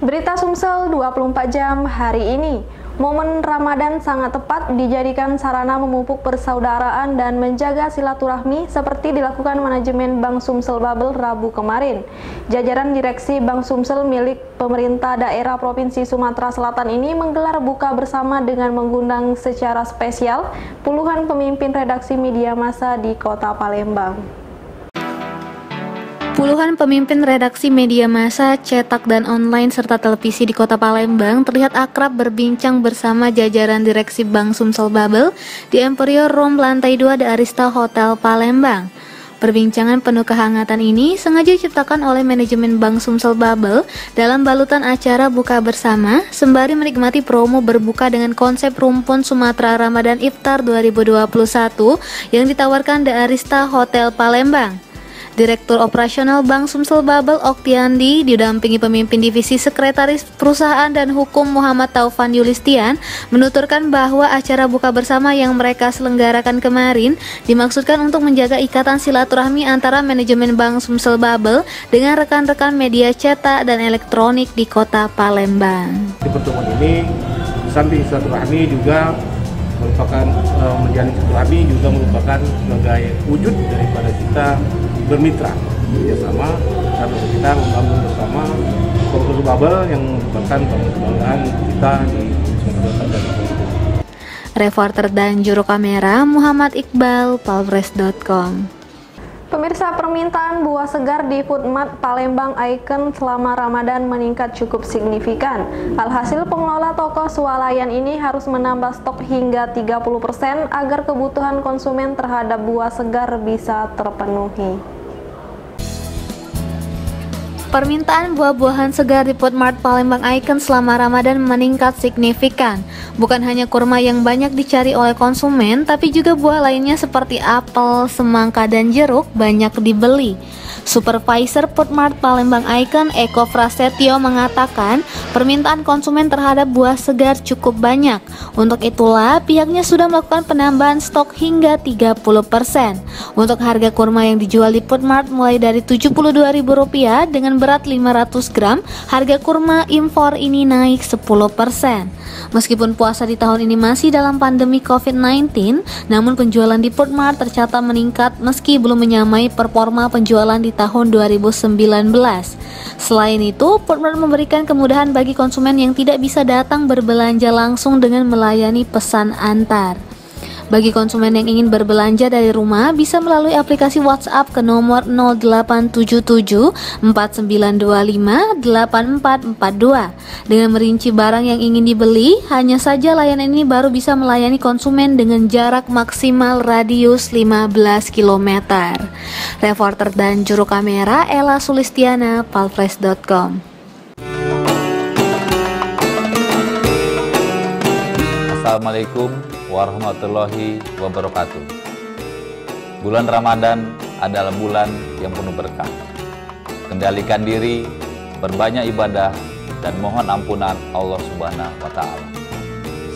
Berita Sumsel 24 jam hari ini. Momen Ramadan sangat tepat dijadikan sarana memupuk persaudaraan dan menjaga silaturahmi seperti dilakukan manajemen Bank Sumsel Babel Rabu kemarin. Jajaran direksi Bank Sumsel milik pemerintah daerah Provinsi Sumatera Selatan ini menggelar buka bersama dengan mengundang secara spesial puluhan pemimpin redaksi media massa di Kota Palembang. Puluhan pemimpin redaksi media massa, cetak dan online serta televisi di Kota Palembang terlihat akrab berbincang bersama jajaran direksi Bank Sumsel Babel di Emporium Room lantai 2 The Arista Hotel Palembang. Perbincangan penuh kehangatan ini sengaja diciptakan oleh manajemen Bank Sumsel Babel dalam balutan acara buka bersama sembari menikmati promo berbuka dengan konsep rumpun Sumatera Ramadan Iftar 2021 yang ditawarkan The Arista Hotel Palembang. Direktur Operasional Bank Sumsel Babel Oktiandi didampingi pemimpin divisi Sekretaris Perusahaan dan Hukum Muhammad Taufan Yulistian menuturkan bahwa acara buka bersama yang mereka selenggarakan kemarin dimaksudkan untuk menjaga ikatan silaturahmi antara manajemen Bank Sumsel Babel dengan rekan-rekan media cetak dan elektronik di Kota Palembang. Di pertemuan ini samping silaturahmi juga merupakan menjalin silaturahmi juga merupakan sebagai wujud daripada kita bermitra bekerjasama karena kita membangun bersama Sumsel Babel yang merupakan kebanggaan kita di Sumatera Selatan. Reporter dan juru kamera Muhammad Iqbal, palfresh.com. Pemirsa, permintaan buah segar di Food Mart Palembang Icon selama Ramadan meningkat cukup signifikan. Alhasil pengelola toko swalayan ini harus menambah stok hingga 30% agar kebutuhan konsumen terhadap buah segar bisa terpenuhi. Permintaan buah-buahan segar di Food Mart Palembang Icon selama Ramadan meningkat signifikan. Bukan hanya kurma yang banyak dicari oleh konsumen, tapi juga buah lainnya seperti apel, semangka, dan jeruk banyak dibeli. Supervisor Food Mart Palembang Icon Eko Prasetyo mengatakan permintaan konsumen terhadap buah segar cukup banyak. Untuk itulah pihaknya sudah melakukan penambahan stok hingga 30%. Untuk harga kurma yang dijual di Food Mart mulai dari Rp72.000 dengan berat 500 gram, harga kurma impor ini naik 10%. Meskipun puasa di tahun ini masih dalam pandemi COVID-19, namun penjualan di Food Mart tercatat meningkat meski belum menyamai performa penjualan di tahun 2019. Selain itu, Food Mart memberikan kemudahan bagi konsumen yang tidak bisa datang berbelanja langsung dengan melayani pesan antar. Bagi konsumen yang ingin berbelanja dari rumah bisa melalui aplikasi WhatsApp ke nomor 0877 4925 8442. Dengan merinci barang yang ingin dibeli, hanya saja layanan ini baru bisa melayani konsumen dengan jarak maksimal radius 15 km. Reporter dan juru kamera Ella Sulistiana, palfresh.com. Assalamualaikum warahmatullahi wabarakatuh. Bulan Ramadan adalah bulan yang penuh berkah. Kendalikan diri, berbanyak ibadah, dan mohon ampunan Allah Subhanahu wa Ta'ala.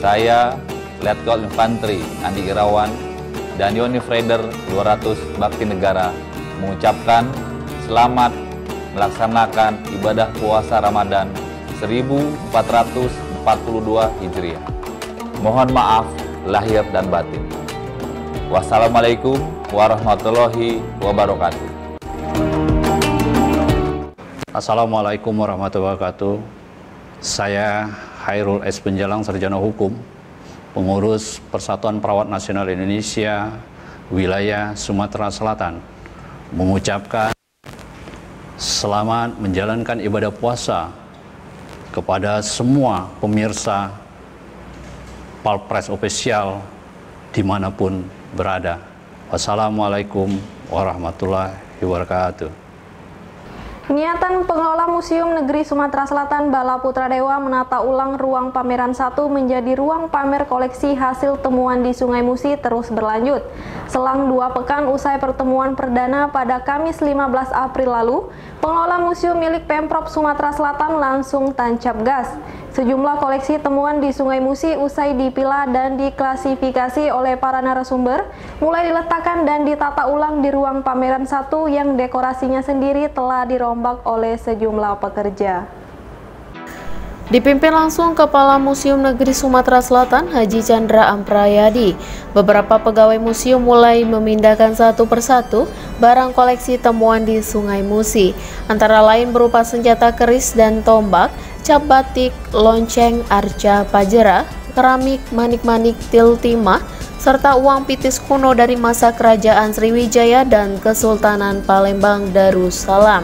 Saya Letkol Infantri Andi Irawan dan Yonif Raider 200 Bakti Negara mengucapkan selamat melaksanakan ibadah puasa Ramadan 1442 Hijriah. Mohon maaf lahir dan batin. Wassalamualaikum warahmatullahi wabarakatuh. Assalamualaikum warahmatullahi wabarakatuh. Saya Hairul S. Penjalang, Sarjana Hukum, pengurus Persatuan Perawat Nasional Indonesia, wilayah Sumatera Selatan, mengucapkan selamat menjalankan ibadah puasa kepada semua pemirsa Palfresh Official dimanapun berada. Wassalamualaikum warahmatullahi wabarakatuh. Niatan pengelola Museum Negeri Sumatera Selatan Bala Putra Dewa menata ulang ruang pameran 1 menjadi ruang pamer koleksi hasil temuan di Sungai Musi terus berlanjut. Selang 2 pekan usai pertemuan perdana pada Kamis 15 April lalu, pengelola museum milik Pemprov Sumatera Selatan langsung tancap gas. Sejumlah koleksi temuan di Sungai Musi usai dipilah dan diklasifikasi oleh para narasumber, mulai diletakkan dan ditata ulang di ruang pameran 1 yang dekorasinya sendiri telah dirombak oleh sejumlah pekerja. Dipimpin langsung Kepala Museum Negeri Sumatera Selatan Haji Chandra Amprayadi, beberapa pegawai museum mulai memindahkan satu persatu barang koleksi temuan di Sungai Musi, antara lain berupa senjata keris dan tombak, cap batik, lonceng, arca, pajera, keramik, manik-manik, til timah, serta uang pitis kuno dari masa Kerajaan Sriwijaya dan Kesultanan Palembang Darussalam.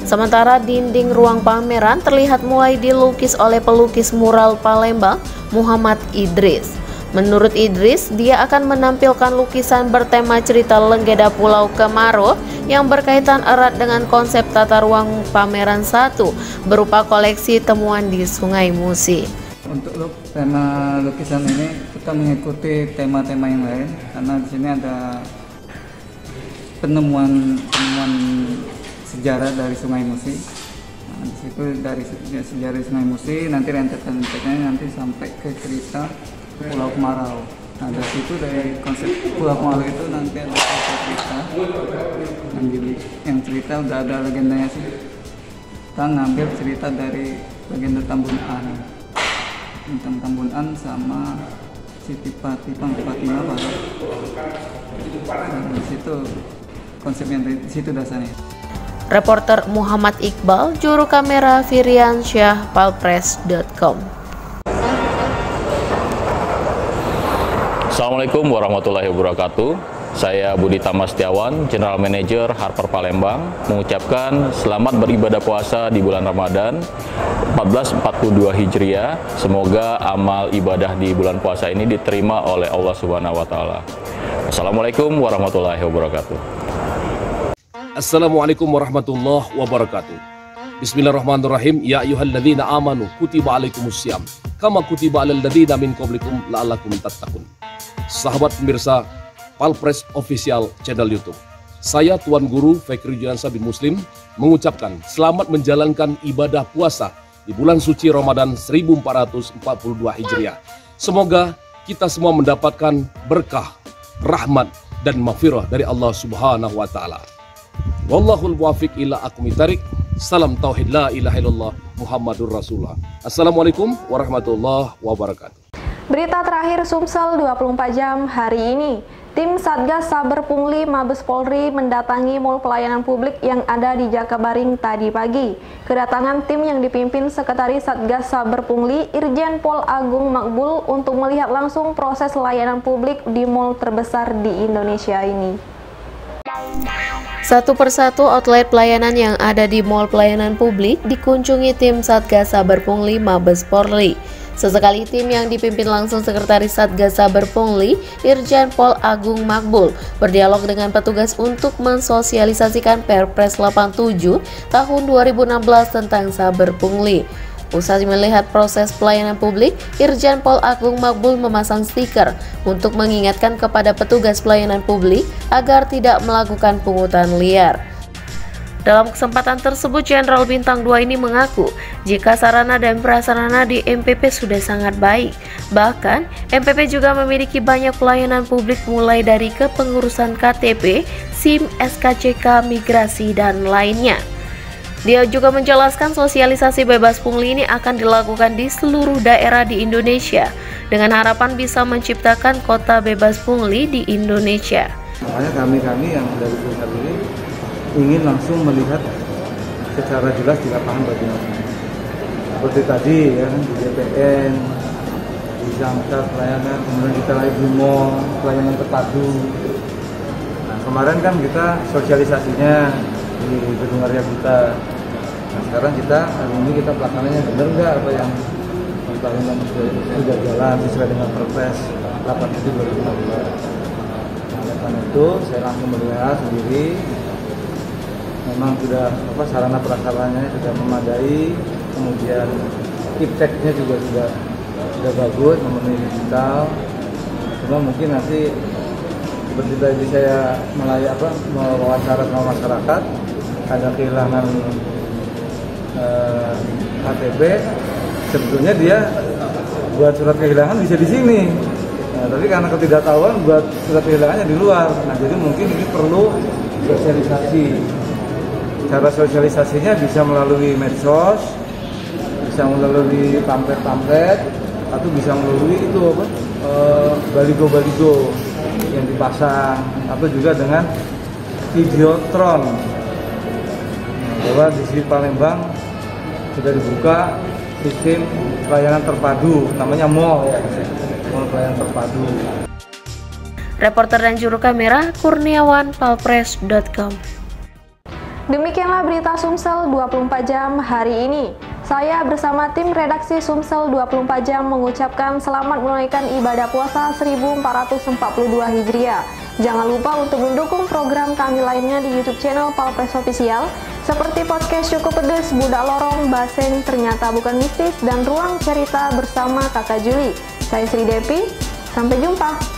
Sementara dinding ruang pameran terlihat mulai dilukis oleh pelukis mural Palembang, Muhammad Idris. Menurut Idris, dia akan menampilkan lukisan bertema cerita Lenggeda Pulau Kemaro yang berkaitan erat dengan konsep tata ruang pameran 1 berupa koleksi temuan di Sungai Musi. Untuk tema lukisan ini kita mengikuti tema-tema yang lain karena di sini ada penemuan sejarah dari Sungai Musi. Nah, di situ dari sejarah Sungai Musi nanti rentetan-rentetannya nanti sampai ke cerita Pulau Kemarau. Nah, dari situ dari konsep Pulau Kemarau itu nanti ada cerita yang cerita udah ada legendanya sih. Kita ngambil cerita dari legenda Tambun An tentang Tambun An sama Siti Fatimah Pak. Di situ konsepnya di situ dasarnya. Reporter Muhammad Iqbal, juru kamera Firian Syah, palpres.com. Assalamualaikum warahmatullahi wabarakatuh. Saya Budi Tama Setiawan, General Manager Harper Palembang, mengucapkan selamat beribadah puasa di bulan Ramadan 1442 Hijriah. Semoga amal ibadah di bulan puasa ini diterima oleh Allah Subhanahu wa taala. Assalamualaikum warahmatullahi wabarakatuh. Assalamualaikum warahmatullahi wabarakatuh. Bismillahirrahmanirrahim. Ya ayyuhalladzina amanu kutiba alaikumussyam kama kutiba alal ladzina min qablikum la'allakum tattaqun. Sahabat pemirsa Palpres Official Channel YouTube, saya Tuan Guru Fikri Juliansyah bin Muslim mengucapkan selamat menjalankan ibadah puasa di bulan suci Ramadan 1442 Hijriah. Semoga kita semua mendapatkan berkah, rahmat dan maghfirah dari Allah Subhanahu wa taala. Wallahul muwaffiq ila aqwamit thariq. Salam tauhid la ilaha illallah Muhammadur Rasulullah. Assalamualaikum warahmatullahi wabarakatuh. Berita terakhir Sumsel 24 jam hari ini. Tim Satgas Saber Pungli Mabes Polri mendatangi Mall Pelayanan Publik yang ada di Jakabaring tadi pagi. Kedatangan tim yang dipimpin Sekretaris Satgas Saber Pungli Irjen Pol Agung Makbul untuk melihat langsung proses layanan publik di mall terbesar di Indonesia ini. Satu persatu outlet pelayanan yang ada di Mall Pelayanan Publik dikunjungi tim Satgas Saber Pungli Mabes Polri. Sesekali tim yang dipimpin langsung Sekretaris Satgas Saber Pungli Irjen Pol Agung Makbul berdialog dengan petugas untuk mensosialisasikan Perpres 87 tahun 2016 tentang Saber Pungli. Usai melihat proses pelayanan publik, Irjen Pol Agung Makbul memasang stiker untuk mengingatkan kepada petugas pelayanan publik agar tidak melakukan pungutan liar. Dalam kesempatan tersebut, Jenderal Bintang 2 ini mengaku jika sarana dan prasarana di MPP sudah sangat baik. Bahkan, MPP juga memiliki banyak pelayanan publik mulai dari kepengurusan KTP, SIM, SKCK, migrasi, dan lainnya. Dia juga menjelaskan sosialisasi bebas pungli ini akan dilakukan di seluruh daerah di Indonesia dengan harapan bisa menciptakan kota bebas pungli di Indonesia. Makanya kami yang dari pusat ini ingin langsung melihat secara jelas di lapangan bagaimana. Seperti tadi ya di DPN, di Zamkar pelayanan, kemudian kita lagi di mall, pelayanan terpadu. Nah kemarin kan kita sosialisasinya di gedung area kita. Nah sekarang hari ini kita pelaksananya benar nggak apa yang pelayanan sudah jalan sesuai dengan Perpres 87 2016. Nah, karena itu saya langsung melihat sendiri memang sudah sarana prasarananya sudah memadai, kemudian ipteknya juga sudah bagus, memenuhi digital. Cuma mungkin nanti seperti tadi saya mewawancara sama masyarakat, ada kehilangan KTP, sebetulnya dia buat surat kehilangan bisa di sini. Nah, tapi karena ketidaktahuan buat surat kehilangannya di luar. Nah, jadi mungkin ini perlu sosialisasi. Cara sosialisasinya bisa melalui medsos, bisa melalui pamflet-pamflet, atau bisa melalui itu baligo-baligo yang dipasang, atau juga dengan videotron. Bahwa di sini Palembang sudah dibuka sistem pelayanan terpadu, namanya mall ya, mall pelayanan terpadu. Reporter dan juru kamera Kurniawan, palpres.com. Demikianlah berita Sumsel 24 jam hari ini. Saya bersama tim redaksi Sumsel 24 jam mengucapkan selamat menunaikan ibadah puasa 1442 Hijriah. Jangan lupa untuk mendukung program kami lainnya di YouTube channel Palpres Official seperti podcast Cukup Pedes, Budak Lorong, Baseng, Ternyata Bukan Mistis, dan Ruang Cerita bersama Kakak Juli. Saya Sri Depi, sampai jumpa.